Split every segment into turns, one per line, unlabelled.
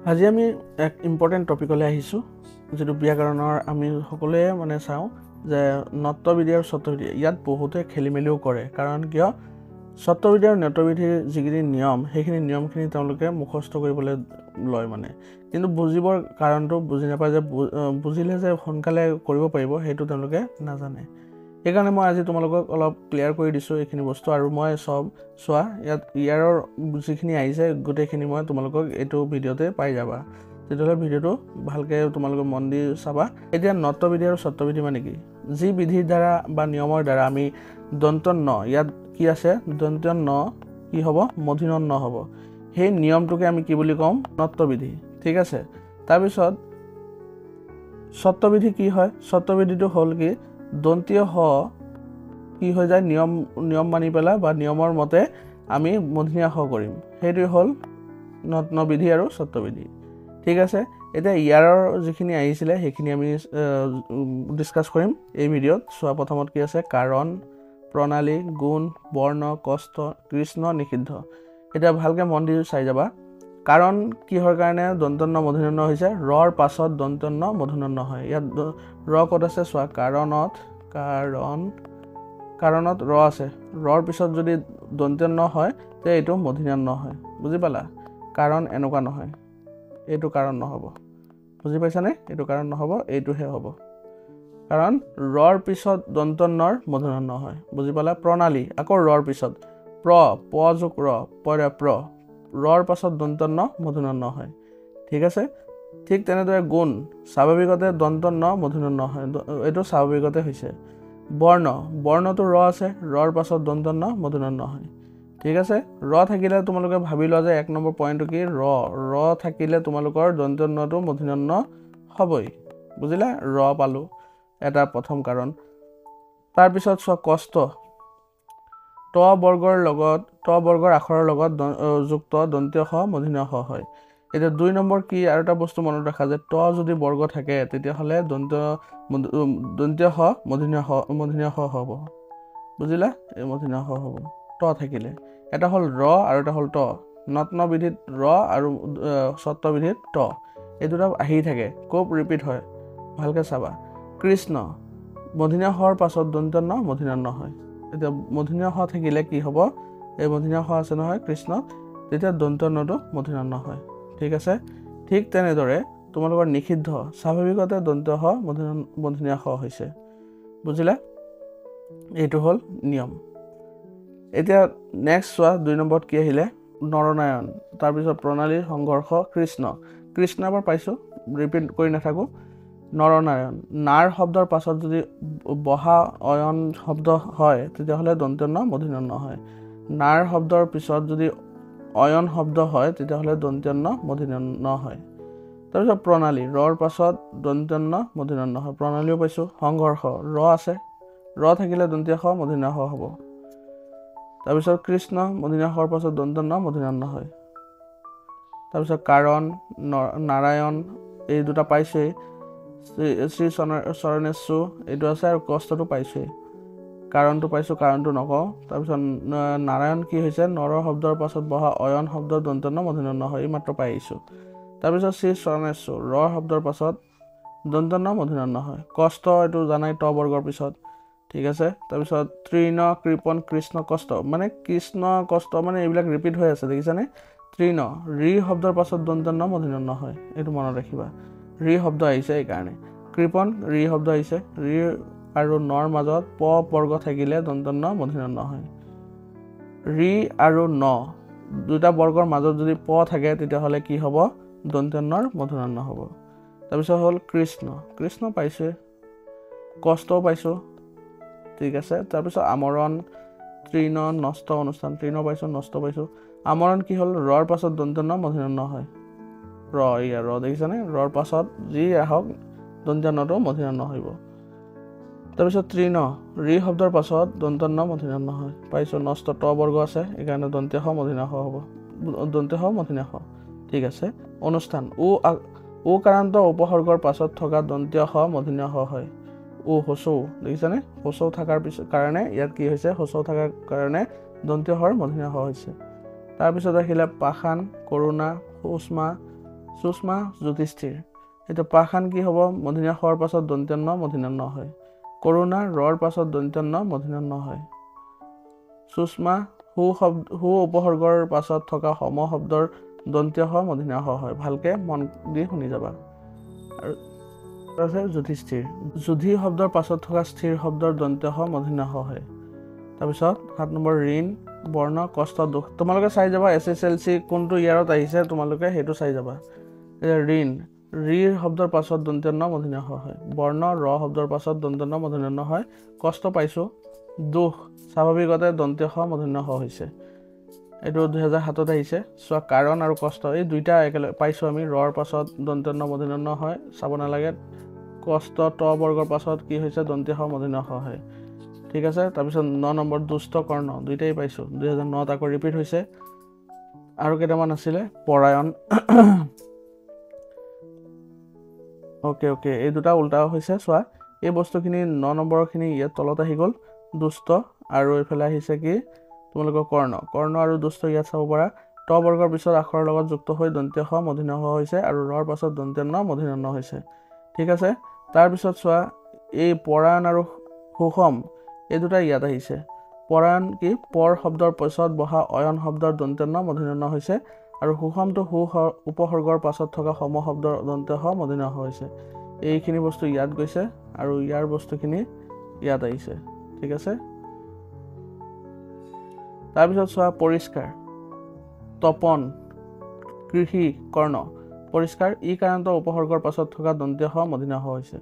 আজি আমি এক ইম্পৰ্টেণ্ট টপিকলৈ আহিছোঁ, যিটো ব্যাকৰণৰ আমি সকলোৱে মানে চাওঁ যে নট্যবিধি আৰু ছত্ৰবিধি ইয়াত বহুতে খেলি মেলিও কৰে। কাৰণ কিয় ছত্ৰবিধি আৰু নট্যবিধিৰ যিখিনি নিয়ম সেইখিনি নিয়মখিনি তেওঁলোকে মুখস্থ কৰিবলৈ লয় কিন্তু বুজিবৰ কাৰণটো বুজি নাপায়, যে বুজিলে যে সোনকালে কৰিব পাৰিব সেইটো তেওঁলোকে নাজানে। সেইকাৰণে মই আজি তোমালোকক অলপ ক্লিয়াৰ কৰি দিছোঁ এইখিনি বস্তু, আৰু মই চোৱা ইয়াৰ যিখিনি আহিছে গোটেইখিনি মই তোমালোকক এইটো ভিডিঅ'তে পাই যাবা। তেতিয়াহ'লে ভিডিঅ'টো ভালকৈ তোমালোকে মন দি চাবা। এতিয়া নট্যবিধি আৰু ছত্ৰবিধি মানে কি? যি বিধিৰ দ্বাৰা বা নিয়মৰ দ্বাৰা আমি দন্ত ন, ইয়াত কি আছে দন্ত ন কি হ'ব মূৰ্ধন্য ন হ'ব, সেই নিয়মটোকে আমি কি বুলি ক'ম নট্যবিধি। ঠিক আছে। তাৰপিছত ছত্ৰবিধি কি হয়? ছত্ৰবিধিটো হ'ল কি দন্তীয় হ কি হৈ যায় নিয়ম মানি পেলাই বা নিয়মৰ মতে আমি মূৰ্ধন্য হ কৰিম, সেইটোৱে হ'ল নট্যবিধি আৰু ছত্ৰবিধি। ঠিক আছে। এতিয়া ইয়াৰ যিখিনি আহিছিলে সেইখিনি আমি ডিছকাছ কৰিম এই ভিডিঅ'ত। চোৱা প্ৰথমত কি আছে কাৰণ, প্ৰণালী, গুণ, বৰ্ণ, কষ্ট, কৃষ্ণ, নিষিদ্ধ। এতিয়া ভালকৈ মন দি চাই যাবা। কাৰণ কিহৰ কাৰণে দন্ত ন মূৰ্ধন্য ন হৈছে? ৰৰ পাছত দন্ত ন মূৰ্ধন্য ন হয়। ইয়াত ৰ ক'ত আছে চোৱা, কাৰণত ৰ আছে, ৰৰ পিছত যদি দন্ত ন হয় তে এইটো মূৰ্ধন্য ন হয়। বুজি পালা? কাৰণ এনেকুৱা নহয়, এইটো কাৰণ নহ'ব। বুজি পাইছানে? এইটো কাৰণ নহ'ব, এইটোহে হ'ব। কাৰণ ৰৰ পিছত দন্ত নৰ মূৰ্ধন্য ন হয়। বুজি পালা? প্ৰণালী আকৌ ৰৰ পিছত প যোগ প্ৰ, ৰৰ পাছত দন্ত ন মূৰ্ধন্য ন হয়। ঠিক আছে। ঠিক তেনেদৰে গুণ স্বাভাৱিকতে দন্ত ন মূৰ্ধন্য ন হয়, এইটো স্বাভাৱিকতে হৈছে। বৰ্ণটো ৰ আছে, ৰৰ পাছত দন্ত ন মূৰ্ধন্য ন হয়। ঠিক আছে। ৰ থাকিলে তোমালোকে ভাবি লোৱা যে 1 নম্বৰ পইণ্টটো কি ৰ থাকিলে তোমালোকৰ দন্ত নটো মূৰ্ধন্য ন হ'বই। বুজিলা? ৰ পালোঁ এটা প্ৰথম কাৰণ। তাৰপিছত চোৱা কষ্ট, ত বৰ্গৰ আখৰৰ লগত যুক্ত দন্তীয় হ মূৰ্ধন্য হ হয়। এতিয়া 2 নম্বৰ কি আৰু এটা বস্তু মনত ৰাখা যে ত যদি বৰ্গ থাকে তেতিয়াহ'লে দন্তীয় হ মূৰ্ধন্য হ হ'ব। বুজিলা? এই মূৰ্ধন্য হ হ'ব ত থাকিলে। এটা হ'ল ৰ আৰু এটা হ'ল ত। নট্যবিধিত ৰ আৰু ছত্ৰবিধিত ত, এই দুটা আহি থাকে, খুব ৰিপিট হয়, ভালকৈ চাবা। কৃষ্ণ মূৰ্ধন্য হৰ পাছত দন্ত ন মূৰ্ধন্য ন হয়। এতিয়া মূৰ্ধন্য হ থাকিলে কি হ'ব? এই মূৰ্ধন্য হ আছে নহয় কৃষ্ণ, তেতিয়া দন্ত নটো মূৰ্ধন্য ন হয়। ঠিক আছে। ঠিক তেনেদৰে তোমালোকৰ নিষিদ্ধ স্বাভাৱিকতে দন্ত হ মূৰ্ধন্য হ হৈছে। বুজিলা? এইটো হ'ল নিয়ম। এতিয়া নেক্সট চোৱা 2 নম্বৰত কি আহিলে? নৰনাৰায়ণ, তাৰপিছত প্ৰণালী, সংঘৰ্ষ, কৃষ্ণ এবাৰ পাইছোঁ, ৰিপিট কৰি নাথাকোঁ। নৰনাৰায়ণ, নাৰ শব্দৰ পাছত যদি বহা অয়ন শব্দ হয় তেতিয়াহ'লে দন্ত ন মূৰ্ধন্য ন হয়। নাৰ শব্দৰ পিছত যদি অয়ন শব্দ হয় তেতিয়াহ'লে দন্ত ন মূৰ্ধন্য ন হয়। তাৰপিছত প্ৰণালী, ৰৰ পাছত দন্ত ন মূৰ্ধন্য ন হয়, প্ৰণালীও পাইছোঁ। সংঘৰ্ষ, ৰ আছে, ৰ থাকিলে দন্তীয় হ মূৰ্ধন্য হ হ'ব। তাৰপিছত কৃষ্ণ মূৰ্ধন্য হৰ পাছত দন্ত ন মূৰ্ধন্য ন হয়। তাৰপিছত কাৰণ, নাৰায়ণ, এই দুটা পাইছোৱেই। শ্ৰী চৰণেশ্বু এইটো আছে, আৰু কষ্টটো পাইছোৱেই। কাৰণটো পাইছোঁ, কাৰণটো নকওঁ। তাৰপিছত নাৰায়ণ কি হৈছে? নৰ শব্দৰ পাছত বহা অয়ন শব্দ দন্ত ন মূৰ্ধন্য ন হয়, এই মাত্ৰ পাই আহিছোঁ। তাৰপিছত শ্ৰী চৰণেশ্বু, ৰ শব্দৰ পাছত দন্ত ন মূৰ্ধন্য ন হয়। কষ্ট এইটো জানাই ত বৰ্গৰ পিছত। ঠিক আছে। তাৰপিছত তৃণ, কৃপণ, কৃষ্ণ, কষ্ট মানে এইবিলাক ৰিপিট হৈ আছে, দেখিছানে? তৃণ, ৰি শব্দৰ পাছত দন্ত ন মূৰ্ধন্য ন হয়, এইটো মনত ৰাখিবা। ৰি শব্দ আহিছে এইকাৰণে। কৃপণ, ৰি শব্দ আহিছে, ৰি আৰু নৰ মাজত প বৰ্গ থাকিলে দন্ত ন মূৰ্ধন্য ন হয়। ৰি আৰু ন দুটা বৰ্গৰ মাজত যদি প থাকে তেতিয়াহ'লে কি হ'ব? দন্ত নৰ মূৰ্ধন্য ন হ'ব। তাৰপিছত হ'ল কৃষ্ণ পাইছোৱে, কষ্টও পাইছোঁ। ঠিক আছে। তাৰপিছত আমৰণ, তৃণ, নষ্ট, অনুষ্ঠান, তৃণ পাইছোঁ, নষ্ট পাইছোঁ। আমৰণ কি হ'ল? ৰৰ পাছত দন্ত ন মূৰ্ধন্য ন হয়। ৰ দেখিছানে? ৰৰ পাছত যি আহক দন্ত নটো মূৰ্ধন্য ন হ'ব। তাৰপিছত তৃণ, ৰি শব্দৰ পাছত দন্ত ন মূৰ্ধন্য ন হয়, পাইছোঁ। নষ্ট ত বৰ্গ আছে, এইকাৰণে দন্তীয় হ মূৰ্ধন্য হ হ'ব, দন্তীয় হ মূৰ্ধন্য হ। ঠিক আছে। অনুষ্ঠান, উকাৰান্ত উপসৰ্গৰ পাছত থকা দন্তীয় হ মূৰ্ধন্য হ হয়। হচৌ, দেখিছানে? হচৌ থকাৰ কাৰণে ইয়াত কি হৈছে? হচৌ থকাৰ কাৰণে দন্তীয় হৰ মূৰ্ধন্য হ হৈছে। তাৰপিছত আহিলে পাষাণ, কৰুণা, সুষ্মা, সুষমা যুধিষ্ঠিৰ এটা পাখান কি হ'ব মূৰ্ধন্য ষৰ পাছত দন্ত্য ন মূৰ্ধন্য ন হয় কৰুণা ৰৰ পাছত দন্ত্য ন মূৰ্ধন্য ন হয় সুষমা হু উপসৰ্গৰ পাছত থকা সম শব্দৰ দন্ত্য হ মূৰ্ধন্য হ হয় ভালকে মন দি শুনি যাবা আৰু আছে যুধিষ্ঠিৰ যুধি শব্দৰ পাছত থকা স্থিৰ শব্দৰ দন্ত্য হ মূৰ্ধন্য হ হয় তাৰপিছত 7 নম্বৰ ঋণ বৰ্ণ কষ্ট দুখ তোমালোকে চাই যাবা SSLC কোনটো ইয়াৰত আহিছে তোমালোকে হেতু চাই যাবা ঋণ ৰিৰ শব্দৰ পাছত দন্ত্য ন মূৰ্ধন্য হ হয় বৰ্ণ ৰ শব্দৰ পাছত দন্ত্য ন মূৰ্ধন্য ন হয় কষ্ট পাইছো দুখ স্বাভাৱিকতে দন্ত্য হ মূৰ্ধন্য হ হৈছে এটো 2007 আহিছে সো কাৰণ আৰু কষ্ট এই দুইটা একেলগে পাইছো আমি ৰৰ পাছত দন্ত্য ন মূৰ্ধন্য ন হয় চাব নালাগে কষ্ট ত বৰ্গৰ পাছত কি হৈছে দন্ত্য হ মূৰ্ধন্য হ হয় ঠিক আছে তাৰপিছত 9 নম্বৰ দুষ্ট কৰ্ণ দুইটাই পাইছো 2009 আকৌ ৰিপিট হৈছে আৰু কেইটামান আছিলে পৰায়ণ ওকে এই দুটা উল্টা হৈছে চোৱা এই বস্তুখিনি 9 নম্বৰখিনি ইয়াত তলত আহি গ'ল দুষ্ট আৰু এইফালে আহিছে কি তোমালোকৰ কৰ্ণ আৰু দুষ্ট ইয়াত চাব পাৰা ত বৰ্গৰ পিছত আখৰৰ লগত যুক্ত হৈ দন্ত্য হ মূৰ্ধন্য হ হৈছে আৰু ৰৰ পাছত দন্ত্য ন মূৰ্ধন্য ন হৈছে ঠিক আছে তাৰ পিছত চোৱা এই পৰায়ণ আৰু সুষম এই দুটা ইয়াত আহিছে পৰায়ণ কি পৰ শব্দৰ পিছত বহা অয়ন শব্দৰ দন্ত্য ন মূৰ্ধন্য ন হৈছে আৰু সুষমটো উপসৰ্গৰ পাছত থকা সম শব্দৰ দন্ত্য হ মূৰ্ধন্য হ হৈছে এইখিনি বস্তু ইয়াত গৈছে আৰু ইয়াৰ বস্তুখিনি ইয়াত আহিছে ঠিক আছে তাৰ পিছত চোৱা পৰিষ্কাৰ তপন কৃষি কৰ্ণ পৰিষ্কাৰ ই কাৰণত উপসৰ্গৰ পাছত থকা দন্ত্য হ মূৰ্ধন্য হ হৈছে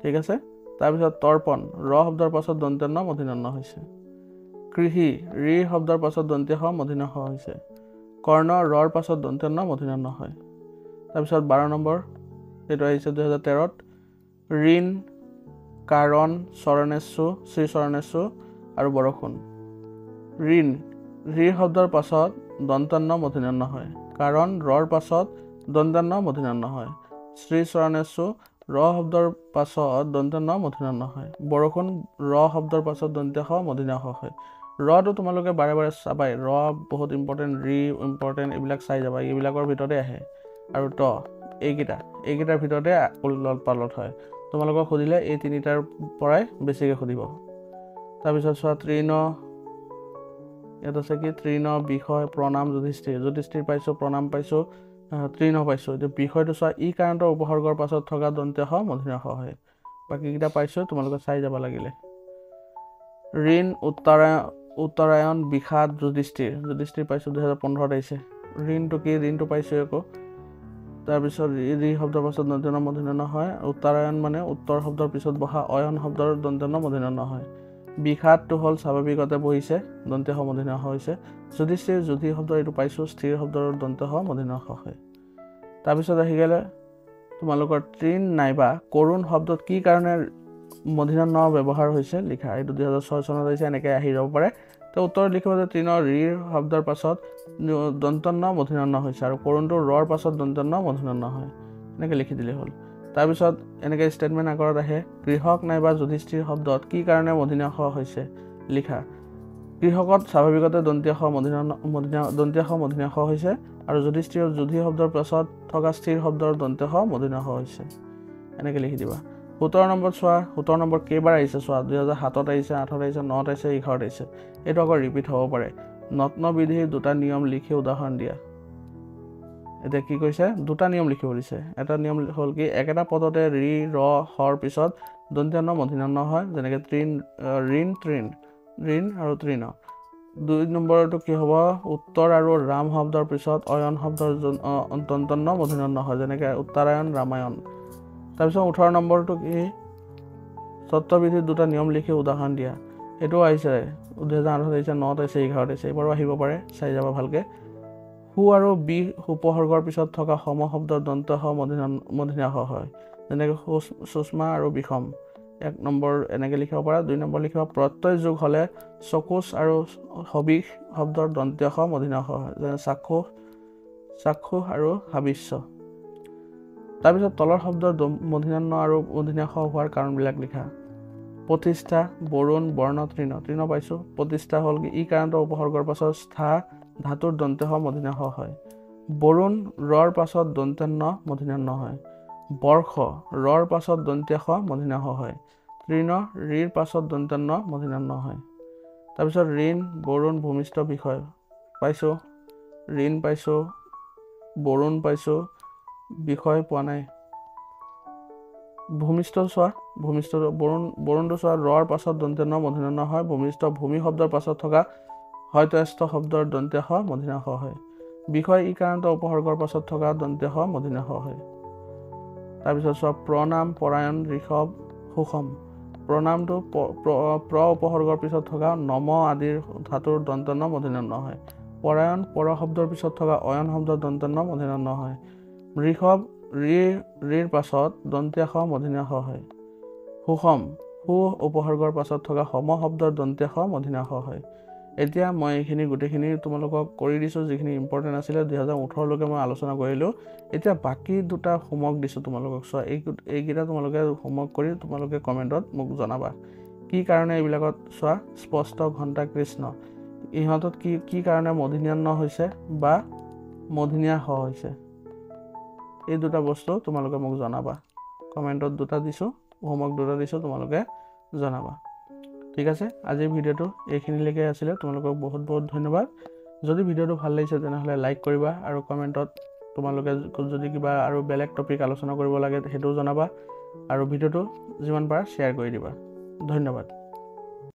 ঠিক আছে তাৰ পিছত তৰ্পণ ৰ শব্দৰ পাছত দন্ত্য ন মূৰ্ধন্য ন হৈছে কৃষি ৰি শব্দৰ পাছত দন্ত্য হ মূৰ্ধন্য হ হৈছে কৰ্ণ ৰৰ পাছত দন্ত্য ন মূৰ্ধন্য ন হয় তাৰপিছত 12 নম্বৰ এটো আহিছে 2013ত ঋণ কাৰণ চৰণেশ্বু শ্ৰী চৰণেশ্বু আৰু বৰষুণ ঋণ ৰি শব্দৰ পাছত দন্ত্য ন মূৰ্ধন্য ন হয় কাৰণ ৰৰ পাছত দন্ত্য ন মূৰ্ধন্য ন হয় শ্ৰী চৰণেশ্বু ৰ শব্দৰ পাছত দন্ত্য ন মূৰ্ধন্য ন হয় বৰষুণ ৰ শব্দৰ পাছত দন্ত্য হ মূৰ্ধন্য হ হয় ৰটো তোমালোকে বাৰে বাৰে চাবাই ৰ বহুত ইম্পৰ্টেন্ট ৰি ইম্পৰ্টেন্ট এইবিলাক চাই যাবা এইবিলাকৰ ভিতৰতে আহে আৰু ত এইকেইটাৰ ভিতৰতে উলট পালট হয় তোমালোকক খুদিলে এই তিনিটাৰ পৰাই বেছিকৈ খুদিব তাৰপিছত চোৱা তৃণ ইয়াত আছে কি তৃণ বিষয় প্ৰণাম যুধিষ্ঠিৰ পাইছো প্ৰণাম পাইছো তৃণ পাইছো এইটো বিষয়টো চোৱা ই কাৰণতৰ উপসৰ্গৰ পাছত থকা দন্ত্য হ মূৰ্ধন্য হ হয় বাকীকেইটা পাইছো তোমালোকে চাই যাব লাগিলে ঋণ উত্তৰায়ণ বিষাদ যুধিষ্ঠিৰ পাইছো 2015 আহিছে ঋণটো কি ঋণটো পাইছো আকৌ তাৰপিছত ৰি শব্দৰ পাছত দন্ত্য ন মূৰ্ধন্য ন হয় উত্তৰায়ণ মানে উত্তৰ শব্দৰ পিছত বহা অয়ন শব্দৰ দন্ত্য ন মূৰ্ধন্য ন হয় বিষাদটো হ'ল স্বাভাৱিকতে বহিছে দন্ত্য হ মূৰ্ধন্য হ হৈছে যুধিষ্ঠিৰ যুধি শব্দ এইটো পাইছো স্থিৰ শব্দৰ দন্ত্য হ মূৰ্ধন্য হ হয় তাৰপিছত আহি গ'লে তোমালোকৰ তৃণ নাইবা কৰুণ শব্দত কি কাৰণে মূৰ্ধন্য ন ব্যৱহাৰ হৈছে লিখা এইটো 2006 চনত আহিছে এনেকৈ আহি যাব পাৰে তো উত্তৰ লিখিব যে তৃণ ৰিৰ শব্দৰ পাছত দন্ত্য ন মূৰ্ধন্য ন হৈছে আৰু কৰুণটো ৰৰ পাছত দন্ত্য ন মূৰ্ধন্য ন হয় এনেকৈ লিখি দিলে হ'ল তাৰপিছত এনেকৈ ষ্টেটমেণ্ট আগৰত আহে কৃষক নাইবা যুধিষ্ঠিৰ শব্দত কি কাৰণে মূৰ্ধন্য হ হৈছে লিখা কৃষকত স্বাভাৱিকতে দন্ত্য হ মূৰ্ধন্য হ হৈছে আৰু যুধিষ্ঠিৰ যুধি শব্দৰ পাছত থকা স্থিৰ শব্দৰ দন্ত্য হ মূৰ্ধন্য হ হৈছে এনেকৈ লিখি দিবা 17 নম্বৰ চোৱা 17 নম্বৰ কেইবাৰ আহিছে চোৱা 2007ত আহিছে 8ত আহিছে 9ত আহিছে 11ত আহিছে এইটো আকৌ ৰিপিট হ'ব পাৰে নগ্ন বিধিৰ দুটা নিয়ম লিখি উদাহৰণ দিয়া এতিয়া কি কৈছে দুটা নিয়ম লিখিব দিছে এটা নিয়ম হ'ল কি একেটা পদতে ৰি ৰ হৰ পিছত দন্ত্য ন মূৰ্ধন্য ন হয় যেনেকৈ ঋণ আৰু তৃণ 2 নম্বৰটো কি হ'ব উত্তৰ আৰু ৰাম শব্দৰ পিছত অয়ন শব্দৰ দন্ত্য ন মূৰ্ধন্য ন হয় যেনেকৈ উত্তৰায়ণ ৰামায়ণ তাৰপিছত 18 নম্বৰটো কি সত্যবিধিৰ দুটা নিয়ম লিখি উদাহৰণ দিয়া এইটো আহিছে 2008ত আহিছে 9ত আহিছে 11ত আহিছে এইবাৰো আহিব পাৰে চাই যাবা ভালকে হু আৰু বি উপসৰ্গৰ পিছত থকা সম শব্দৰ দন্ত্য হ মূৰ্ধন্য হ হয় যেনেকৈ সুষমা আৰু বিষম 1 নম্বৰ এনেকৈ লিখিব পাৰা 2 নম্বৰ লিখিব প্ৰত্যয় যোগ হ'লে চকুচ আৰু হবিষ শব্দৰ দন্ত্য হ মূৰ্ধন্য হ হয় যেনে চাক্ষুষ আৰু হাবিষ্য তাৰপিছত তলৰ শব্দৰ মূৰ্ধন্য আৰু মূৰ্ধন্য হ হোৱাৰ কাৰণবিলাক লিখা প্ৰতিষ্ঠা বৰুণ বৰ্ণ তৃণ পাইছো প্ৰতিষ্ঠা হ'ল কি ই কাৰণত উপসৰ্গৰ পাছত স্থা ধাতুৰ দন্ত্য হ মূৰ্ধন্য হ হয় বৰুণ ৰৰ পাছত দন্ত্য মূৰ্ধন্য হয়। বৰ্ষ ৰৰ পাছত দন্ত্য খ মূৰ্ধন্য হ হয়। তৃণ ৰিৰ পাছত দন্ত্য মূৰ্ধন্য হয়। তাৰপিছত ঋণ বৰুণ ভূমিষ্ঠ বিষয় পাইছোঁ, ঋণ পাইছোঁ, বৰুণ পাইছোঁ, বিষয় পোৱা নাই। ভূমিষ্ঠ চোৱা, ভূমিষ্ঠ বৰুণটো চোৱা ৰৰ পাছত দন্ত্য মূৰ্ধন্য হয়। ভূমিষ্ঠ ভূমি শব্দৰ পাছত থকা হয়তস্থ শব্দৰ দন্ত্য খ মূৰ্ধন্য হ হয়। বিষয় ইকাৰান্ত উপসৰ্গৰ পাছত থকা দন্ত্য খ মূৰ্ধন্য হ হয়। তাৰপিছত চোৱা প্ৰণাম পৰায়ণ ঋষভ সুষম। প্ৰণামটো প্ৰ উপসৰ্গৰ পিছত থকা নম আদিৰ ধাতুৰ দন্ত্য ন মূৰ্ধন্য ন হয়। পৰায়ণ পৰ শব্দৰ পিছত থকা অয়ন শব্দৰ দন্ত্য ন মূৰ্ধন্য ন হয়। ঋষভ ৰিৰ পাছত দন্ত্য খ মূৰ্ধন্য হ হয়। সুষম সু উপসৰ্গৰ পাছত থকা সম শব্দৰ দন্ত্য খ মূৰ্ধন্য হ হয়। এতিয়া মই এইখিনি গোটেইখিনি তোমালোকক কৰি দিছোঁ, যিখিনি ইম্পৰ্টেণ্ট আছিলে 2018লৈকে মই আলোচনা কৰিলোঁ। এতিয়া বাকী দুটা হোমৱৰ্ক দিছোঁ তোমালোকক। চোৱা এইকেইটা তোমালোকে হোমৱৰ্ক কৰি তোমালোকে কমেণ্টত মোক জনাবা কি কাৰণে এইবিলাকত। চোৱা স্পষ্ট ঘণ্টা কৃষ্ণ ইহঁতত কি কাৰণে মূৰ্ধন্য ন হৈছে বা মূৰ্ধন্য হ হৈছে, এই দুটা বস্তু তোমালোকে মোক জনাবা। কমেণ্টত দুটা দিছোঁ, হোমৱৰ্ক দুটা দিছোঁ, তোমালোকে জনাবা। ঠিক আছে, আজিৰ ভিডিঅ'টো এইখিনিলৈকে আছিলে। তোমালোকক বহুত বহুত ধন্যবাদ। যদি ভিডিঅ'টো ভাল লাগিছে তেনেহ'লে লাইক কৰিবা আৰু কমেণ্টত তোমালোকে যদি কিবা আৰু বেলেগ টপিক আলোচনা কৰিব লাগে সেইটোও জনাবা আৰু ভিডিঅ'টো যিমান পাৰা শ্বেয়াৰ কৰি দিবা। ধন্যবাদ।